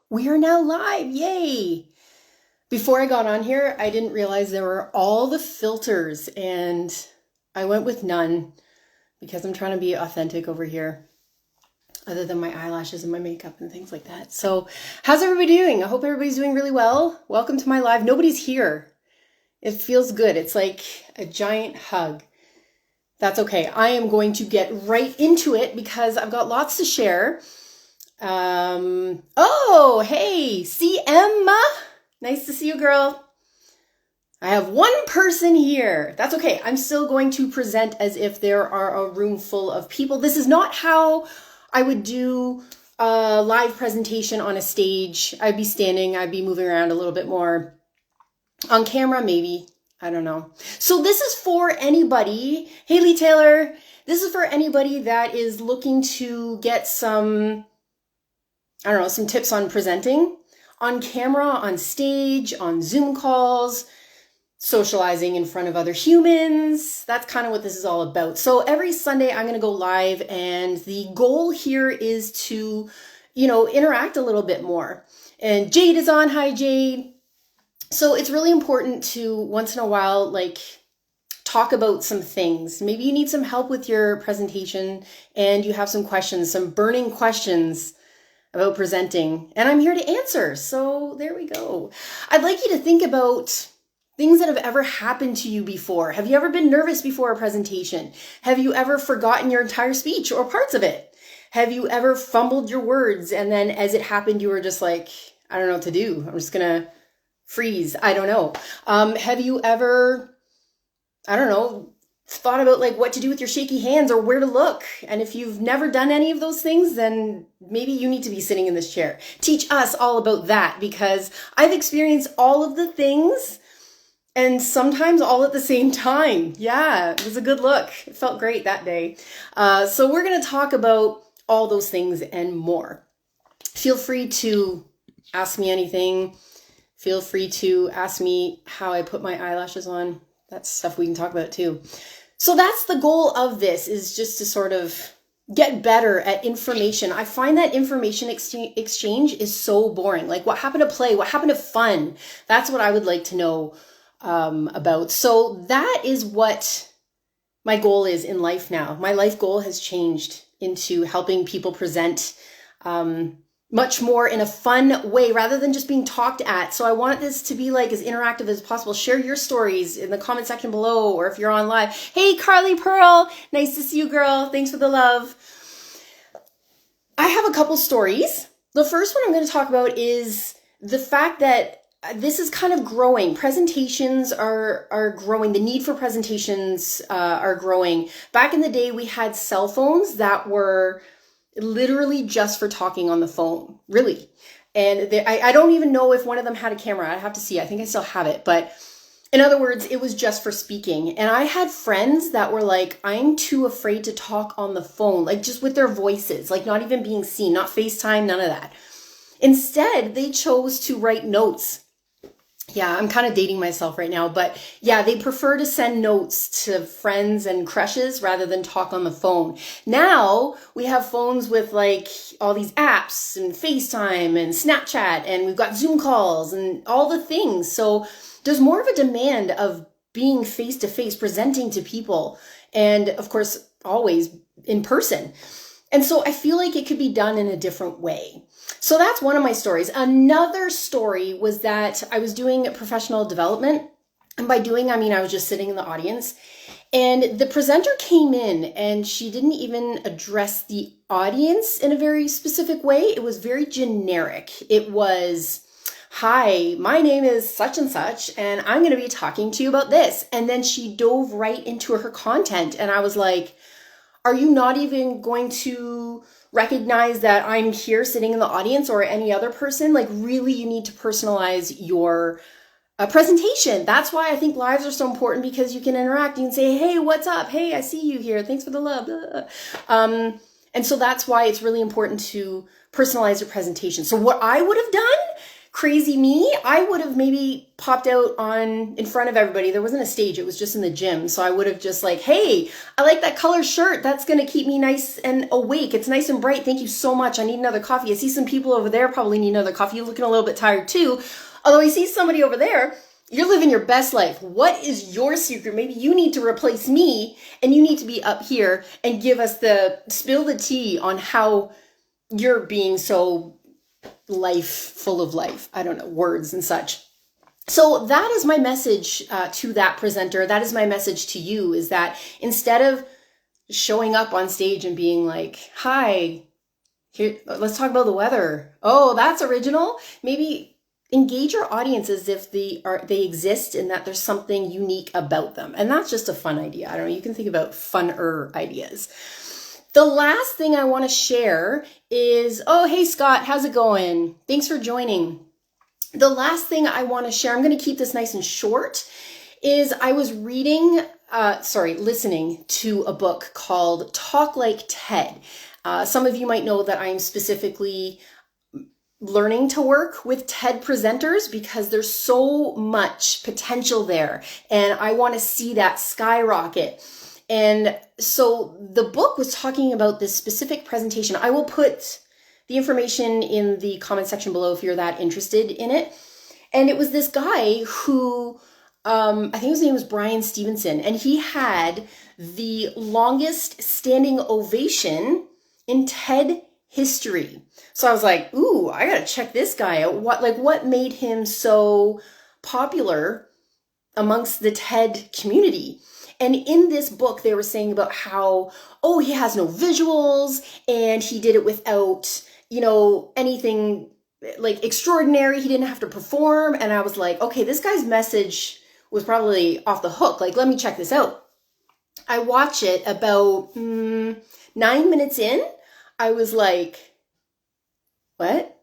We are now live. Yay. Before I got on here, I didn't realize there were all the filters and I went with none because I'm trying to be authentic over here, other than my eyelashes and my makeup and things like that. So how's everybody doing? I hope everybody's doing really well. Welcome to my live. Nobody's here. It feels good. It's like a giant hug. That's okay. I am going to get right into it because I've got lots to share. Oh, hey, CM. Nice to see you, girl. I have one person here. That's okay. I'm still going to present as if there are a room full of people. This is not how I would do a live presentation on a stage. I'd be standing, I'd be moving around a little bit more. On camera, maybe. I don't know. So this is for anybody. Haley Taylor, this is for anybody that is looking to get some tips on presenting on camera, on stage, on Zoom calls, socializing in front of other humans. That's kind of what this is all about. So every Sunday I'm going to go live, and the goal here is to, interact a little bit more. And Jade is on. Hi, Jade. So it's really important to once in a while, talk about some things. Maybe you need some help with your presentation and you have some questions, some burning questions about presenting, and I'm here to answer. So there we go. I'd like you to think about things that have ever happened to you before. Have you ever been nervous before a presentation? Have you ever forgotten your entire speech or parts of it? Have you ever fumbled your words and then as it happened, you were just like, I don't know what to do. I'm just gonna freeze. I don't know. Have you ever, thought about what to do with your shaky hands or where to look? And if you've never done any of those things, then maybe you need to be sitting in this chair. Teach us all about that, because I've experienced all of the things and sometimes all at the same time. Yeah, it was a good look. It felt great that day. So we're going to talk about all those things and more. Feel free to ask me anything. Feel free to ask me how I put my eyelashes on. That's stuff we can talk about too. So that's the goal of this, is just to sort of get better at information. I find that information exchange is so boring. Like, what happened to play? What happened to fun? That's what I would like to know about. So that is what my goal is in life now. My life goal has changed into helping people present much more in a fun way rather than just being talked at. So I want this to be as interactive as possible. Share your stories in the comment section below, or if you're on live. Hey, Carly Pearl, nice to see you, girl. Thanks for the love. I have a couple stories. The first one I'm going to talk about is the fact that this is kind of growing. Presentations are growing. The need for presentations are growing. Back in the day, we had cell phones that were literally just for talking on the phone, really. And I don't even know if one of them had a camera. I'd have to see. I think I still have it. But in other words, it was just for speaking. And I had friends that were like, I'm too afraid to talk on the phone, just with their voices, not even being seen, not FaceTime, none of that. Instead, they chose to write notes. Yeah, I'm kind of dating myself right now, but yeah, they prefer to send notes to friends and crushes rather than talk on the phone. Now we have phones with all these apps and FaceTime and Snapchat, and we've got Zoom calls and all the things. So there's more of a demand of being face to face, presenting to people, and of course, always in person. And so I feel like it could be done in a different way. So that's one of my stories. Another story was that I was doing professional development. And by doing, I mean I was just sitting in the audience. And the presenter came in and she didn't even address the audience in a very specific way. It was very generic. It was, hi, my name is such and such, and I'm going to be talking to you about this. And then she dove right into her content. And I was like, are you not even going to recognize that I'm here sitting in the audience, or any other person? Really, you need to personalize your presentation. That's why I think lives are so important, because you can interact. You can say, hey, what's up? Hey, I see you here. Thanks for the love. And so that's why it's really important to personalize your presentation. So what I would have done, crazy me, I would have maybe popped out in front of everybody. There wasn't a stage, it was just in the gym. So I would have just like, hey, I like that color shirt. That's going to keep me nice and awake. It's nice and bright. Thank you so much. I need another coffee. I see some people over there probably need another coffee. You're looking a little bit tired too. Although I see somebody over there, you're living your best life. What is your secret? Maybe you need to replace me and you need to be up here and give us spill the tea on how you're being so full of life. I don't know, words and such. So that is my message to that presenter. That is my message to you, is that instead of showing up on stage and being like, hi, here, let's talk about the weather. Oh, that's original. Maybe engage your audience as if they exist and that there's something unique about them. And that's just a fun idea. I don't know. You can think about funner ideas. The last thing I want to share is, oh, hey, Scott, how's it going? Thanks for joining. The last thing I want to share, I'm going to keep this nice and short, is I was listening to a book called Talk Like TED. Some of you might know that I'm specifically learning to work with TED presenters because there's so much potential there, and I want to see that skyrocket. And so the book was talking about this specific presentation. I will put the information in the comment section below if you're that interested in it. And it was this guy who, I think his name was Bryan Stevenson, and he had the longest standing ovation in TED history. So I was like, ooh, I gotta check this guy out. What made him so popular amongst the TED community? And in this book, they were saying about how, oh, he has no visuals and he did it without, anything like extraordinary. He didn't have to perform. And I was like, okay, this guy's message was probably off the hook. Like, let me check this out. I watch it about 9 minutes in. I was like, what?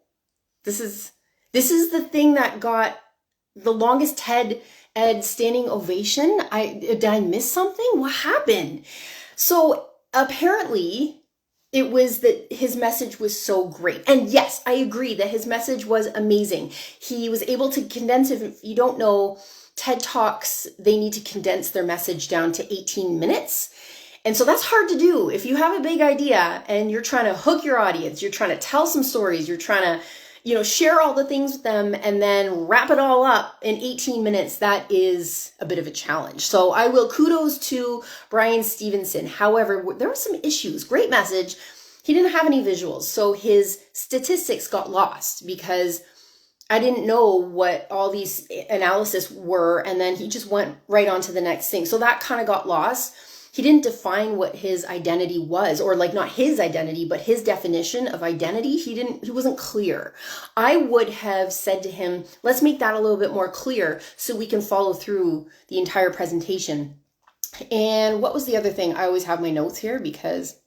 This is the thing that got the longest TED Ed standing ovation. Did I miss something? What happened? So apparently it was that his message was so great. And yes, I agree that his message was amazing. He was able to condense it. If you don't know, TED Talks, they need to condense their message down to 18 minutes. And so that's hard to do. If you have a big idea and you're trying to hook your audience, you're trying to tell some stories, you're trying to share all the things with them and then wrap it all up in 18 minutes, that is a bit of a challenge. So I will kudos to Bryan Stevenson. However, there were some issues. Great message. He didn't have any visuals. So his statistics got lost because I didn't know what all these analysis were. And then he just went right on to the next thing. So that kind of got lost. He didn't define what his identity was, or like not his identity, but his definition of identity. He wasn't clear. I would have said to him, let's make that a little bit more clear so we can follow through the entire presentation. And what was the other thing? I always have my notes here because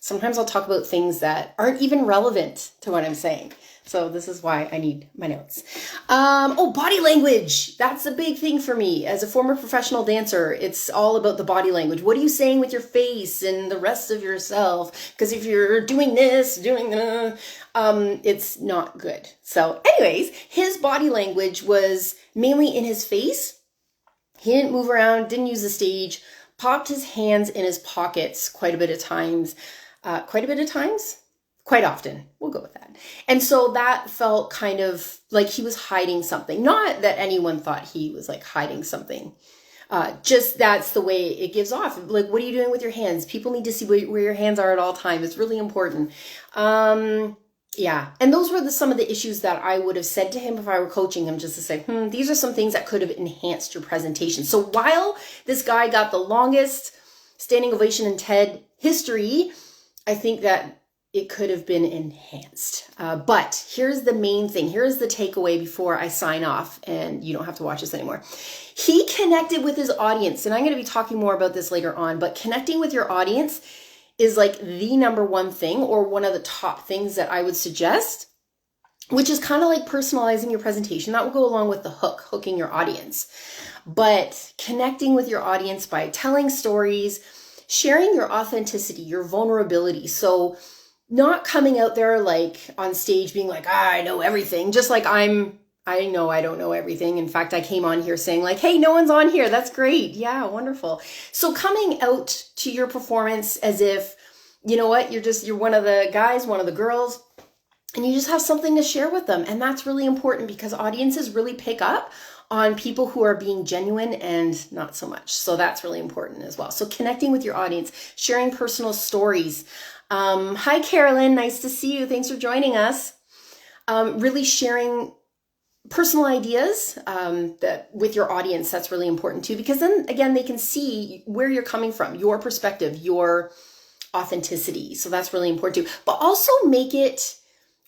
sometimes I'll talk about things that aren't even relevant to what I'm saying. So this is why I need my notes. Body language. That's a big thing for me. As a former professional dancer, it's all about the body language. What are you saying with your face and the rest of yourself? Because if you're doing this, it's not good. So anyways, his body language was mainly in his face. He didn't move around, didn't use the stage, popped his hands in his pockets quite often. We'll go with that. And so that felt kind of like he was hiding something. Not that anyone thought he was like hiding something. Just that's the way it gives off. Like, what are you doing with your hands? People need to see where your hands are at all times. It's really important. Yeah. And those were some of the issues that I would have said to him if I were coaching him, just to say, these are some things that could have enhanced your presentation. So while this guy got the longest standing ovation in TED history, I think that it could have been enhanced. But here's the main thing. Here's the takeaway before I sign off and you don't have to watch this anymore. He connected with his audience, and I'm going to be talking more about this later on, but connecting with your audience is like the number one thing, or one of the top things that I would suggest, which is kind of like personalizing your presentation. That will go along with the hooking your audience. But connecting with your audience by telling stories, sharing your authenticity, your vulnerability. So not coming out there like on stage being like, I know everything, just like I'm I know I don't know everything. In fact, I came on here saying like, hey, no one's on here. That's great. Yeah, wonderful. So coming out to your performance as if, you know what, you're one of the guys, one of the girls, and you just have something to share with them. And that's really important because audiences really pick up on people who are being genuine and not so much. So that's really important as well. So connecting with your audience, sharing personal stories. Hi, Carolyn. Nice to see you. Thanks for joining us. Really sharing personal ideas with your audience. That's really important too, because then again, they can see where you're coming from, your perspective, your authenticity. So that's really important too. But also make it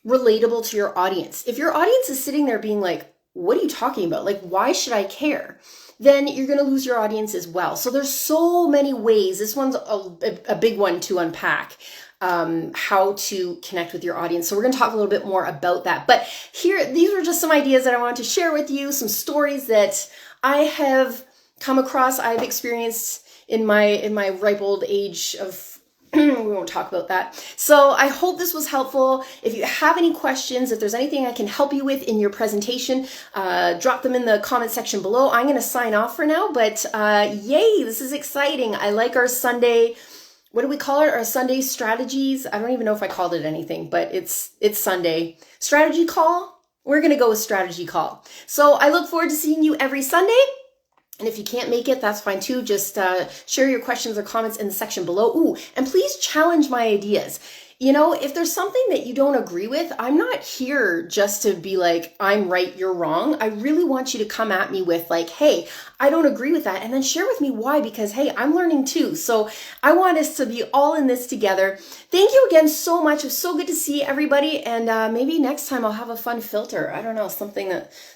relatable to your audience. If your audience is sitting there being like, what are you talking about? Like, why should I care? Then you're going to lose your audience as well. So there's so many ways. This one's a big one to unpack, how to connect with your audience. So we're going to talk a little bit more about that. But here, these were just some ideas that I wanted to share with you, some stories that I have come across, I've experienced in my ripe old age of we won't talk about that. So I hope this was helpful. If you have any questions, if there's anything I can help you with in your presentation, drop them in the comment section below. I'm going to sign off for now, but yay, this is exciting. I like our Sunday, what do we call it? Our Sunday strategies. I don't even know if I called it anything, but it's Sunday. Strategy call? We're going to go with strategy call. So I look forward to seeing you every Sunday. And if you can't make it, that's fine too. Just share your questions or comments in the section below. Ooh, and please challenge my ideas. You know, if there's something that you don't agree with, I'm not here just to be like, I'm right, you're wrong. I really want you to come at me with like, hey, I don't agree with that. And then share with me why, because hey, I'm learning too. So I want us to be all in this together. Thank you again so much. It was so good to see everybody. And maybe next time I'll have a fun filter. I don't know, something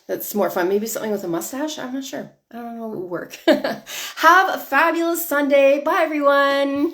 that's more fun. Maybe something with a mustache. I'm not sure. I don't know what will work. Have a fabulous Sunday. Bye, everyone.